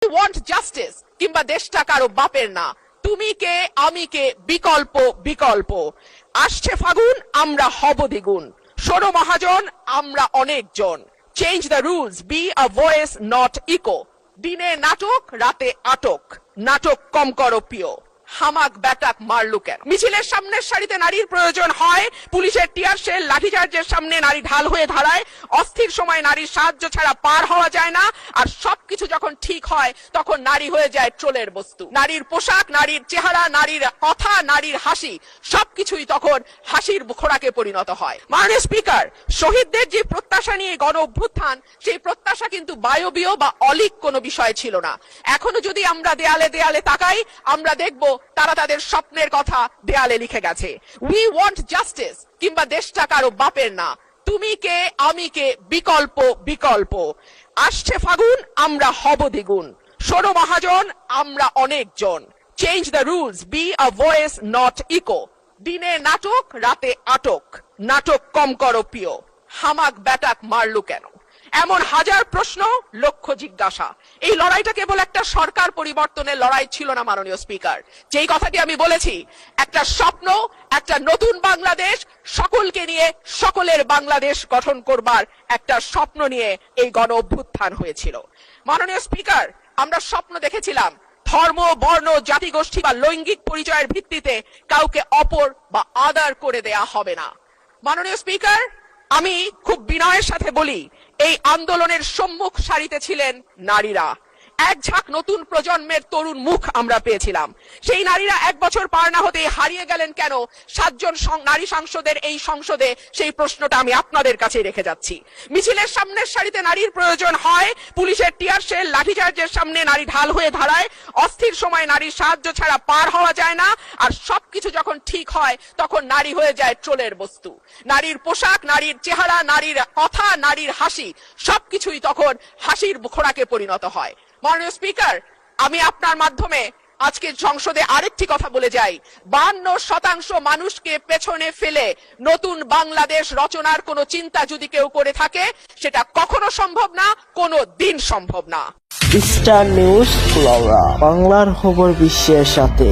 Want justice কিংবা দেশটা কারো বাপের না, তুমি কে আমি কে বিকল্প বিকল্প। আসছে ফাগুন আমরা হব দ্বিগুণ, শোনো মহাজন আমরা অনেকজন। Change the rules, be a voice not echo. দিনে নাটক রাতে আটক, নাটক কম করো প্রিয়। হামাক ব্যাটাক মারলু কেন? মিছিলের সামনের সারিতে নারীর প্রয়োজন হয়, পুলিশের টিয়ার শেল লাঠিচার্জের সামনে নারী ঢাল হয়ে দাঁড়ায়। অস্থির সময় নারীর সাহায্য ছাড়া পার হওয়া যায় না, আর সবকিছু যখন ঠিক হয় তখন নারী হয়ে যায় ট্রোলের বস্তু। নারীর পোশাক, নারীর চেহারা, নারীর কথা, নারীর হাসি সবকিছুই তখন হাসির খোরাকে পরিণত হয়। মাননীয় স্পিকার, শহীদদের যে প্রত্যাশা নিয়ে গণ অভ্যুত্থান, সেই প্রত্যাশা কিন্তু বায়বীয় বা অলিক কোনো বিষয় ছিল না। এখনো যদি আমরা দেয়ালে দেয়ালে তাকাই, আমরা দেখব তারা তাদের স্বপ্নের কথা দেয়ালে লিখে গেছে। উই ওয়ান্ট জাস্টিস কিংবা দেশটা কারো বাপের না, তুমি কে আমি কে বিকল্প বিকল্প। আসছে ফাগুন আমরা হব দ্বিগুণ, শোনো মহাজন আমরা অনেকজন। Change the rules, be a voice not echo. দিনে নাটক রাতে আটক, নাটক কম করো প্রিয়। হামাক ব্যাটাক মারলু কেন? এমন হাজার প্রশ্ন, লক্ষ জিজ্ঞাসা। এই লড়াইটা কেবল একটা সরকার পরিবর্তনের লড়াই ছিল না মাননীয় স্পিকার। যেই কথাটি আমি বলেছি, একটা স্বপ্ন, একটা নতুন বাংলাদেশ, সকলকে নিয়ে সকলের বাংলাদেশ গঠন করবার একটা স্বপ্ন নিয়ে এই গণ অভ্যুত্থান হয়েছিল। মাননীয় স্পিকার, আমরা স্বপ্ন দেখেছিলাম ধর্ম, বর্ণ, জাতিগোষ্ঠী বা লৈঙ্গিক পরিচয়ের ভিত্তিতে কাউকে অপর বা আদার করে দেয়া হবে না। মাননীয় স্পিকার, আমি খুব বিনয়ের সাথে বলি, এই আন্দোলনের সম্মুখ সারিতে ছিলেন নারীরা। এক ঝাঁক নতুন প্রজন্মের তরুণ মুখ আমরা পেয়েছিলাম। সেই নারীরা এক বছর পার না হতে হারিয়ে গেলেন কেন 7 জন নারী সাংসদের এই সংসদে, সেই প্রশ্নটা আমি আপনাদের কাছে রেখে যাচ্ছি। মিছিলের সামনের সারিতে নারীর প্রয়োজন হয়, পুলিশের টিয়ার শেল লাঠিচার্জের সামনে নারী ঢাল হয়ে দাঁড়ায়। অস্থির সময় নারীর সাহায্য ছাড়া পার হওয়া যায় না, আর সবকিছু যখন ঠিক হয় তখন নারী হয়ে যায় ট্রোলের বস্তু। নারীর পোশাক, নারীর চেহারা, নারীর কথা, নারীর হাসি সবকিছুই তখন হাসির খোরাকে পরিণত হয়। মাননীয় স্পিকার, আমি আপনার মাধ্যমে আজকে সংসদে আরেকটি কথা বলে যাই। 52% মানুষকে পেছনে ফেলে নতুন বাংলাদেশ রচনার কোনো চিন্তা যদি কেউ করে থাকে, সেটা কখনো সম্ভব না, কোনো দিন সম্ভব না। স্টার নিউজ, বাংলার খবর বিশ্বের সাথে।